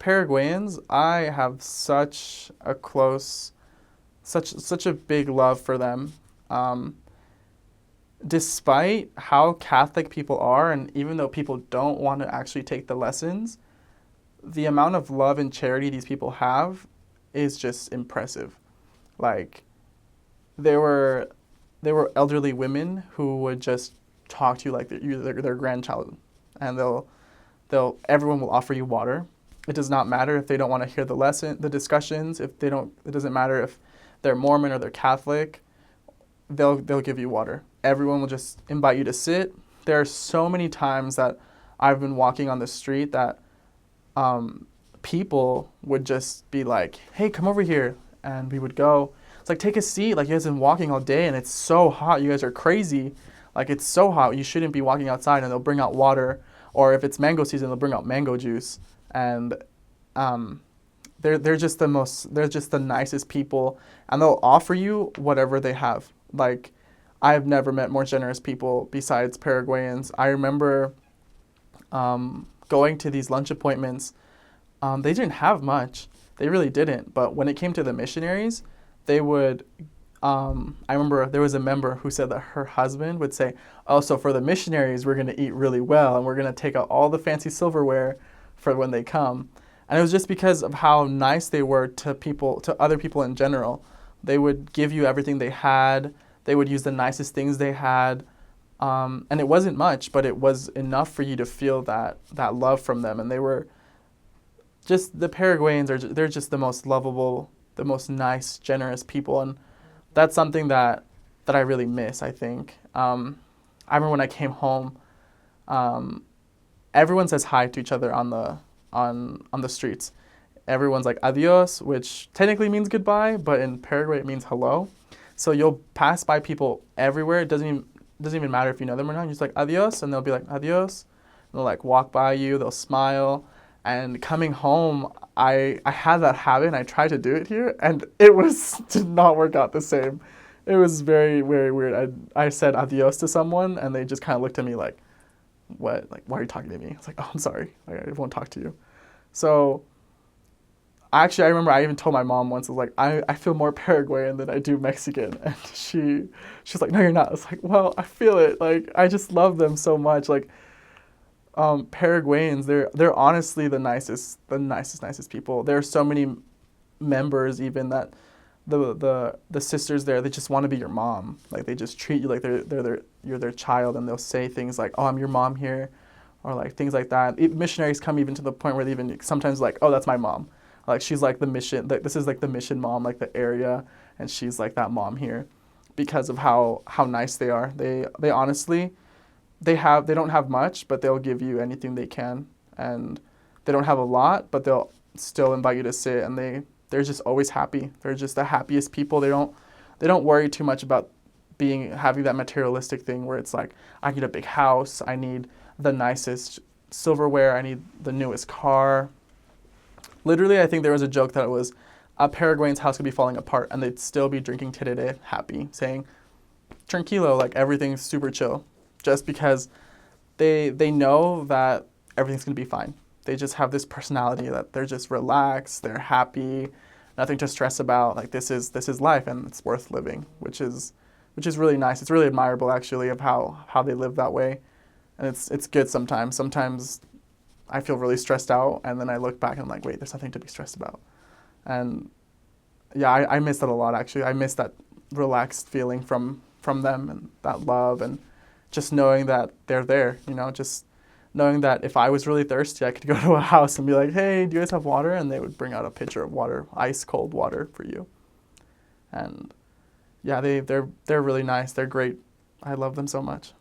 Paraguayans, I have such a big love for them. Um, Despite how Catholic people are, and even though people don't want to actually take the lessons, the amount of love and charity these people have is just impressive. Like there were there were elderly women who would just talk to you like their grandchild, and they'll everyone will offer you water. It does not matter if they don't want to hear the discussions. If they don't, it doesn't matter if they're Mormon or they're Catholic. They'll give you water. Everyone will just invite you to sit. There are so many times that I've been walking on the street that people would just be like, "Hey, come over here," and we would go. It's like, take a seat. Like, you guys have been walking all day, and it's so hot. You guys are crazy. Like, it's so hot. You shouldn't be walking outside. And they'll bring out water, or if it's mango season, they'll bring out mango juice. And they're just the nicest people, and they'll offer you whatever they have. Like, I've never met more generous people besides Paraguayans. I remember going to these lunch appointments. They didn't have much. They really didn't. But when it came to the missionaries, they would. I remember there was a member who said that her husband would say, "Oh, so for the missionaries, we're going to eat really well, and we're going to take out all the fancy silverware for when they come." And it was just because of how nice they were to people, to other people in general. They would give you everything they had. They would use the nicest things they had. And it wasn't much, but it was enough for you to feel that love from them. And they were just, the Paraguayans they're just the most lovable, the most nice, generous people. And that's something that I really miss, I think. I remember when I came home, everyone says hi to each other on the streets. Everyone's like adios, which technically means goodbye, but in Paraguay it means hello. So you'll pass by people everywhere. It doesn't even matter if you know them or not. You're just like adios, and they'll be like adios. And they'll like walk by you. They'll smile. And coming home, I had that habit, and I tried to do it here, and did not work out the same. It was very, very weird. I said adios to someone, and they just kind of looked at me like, what? Like, why are you talking to me? I was like, oh, I'm sorry. Like, I won't talk to you. So I remember I even told my mom once, I was like, I feel more Paraguayan than I do Mexican. And she's like, no, you're not. I was like, well, I feel it. Like, I just love them so much. Like, Paraguayans, they're honestly the nicest people. There are so many members even that the sisters there, they just want to be your mom. Like, they just treat you like you're their child, and they'll say things like, oh, I'm your mom here, or like things like that. Missionaries come even to the point where they even sometimes like, oh, that's my mom. Like, she's like the mission, like this is like the mission mom, like the area, and she's like that mom here, because of how nice they are. They honestly, they don't have much, but they'll give you anything they can, and they don't have a lot, but they'll still invite you to sit, and they're just always happy. They're just the happiest people. They don't worry too much about having that materialistic thing where it's like, I need a big house, I need the nicest silverware, I need the newest car. Literally, I think there was a joke that it was a Paraguayan's house could be falling apart and they'd still be drinking tereré, happy, saying, tranquilo, like everything's super chill. Just because they know that everything's going to be fine. They just have this personality that they're just relaxed, they're happy, nothing to stress about. Like, this is life, and it's worth living, which is really nice. It's really admirable, actually, of how they live that way. And it's good sometimes. Sometimes I feel really stressed out, and then I look back and I'm like, wait, there's nothing to be stressed about. And yeah, I miss that a lot, actually. I miss that relaxed feeling from them, and that love, and just knowing that they're there, just knowing that if I was really thirsty, I could go to a house and be like, hey, do you guys have water? And they would bring out a pitcher of water, ice cold water for you. And yeah, they're really nice. They're great. I love them so much.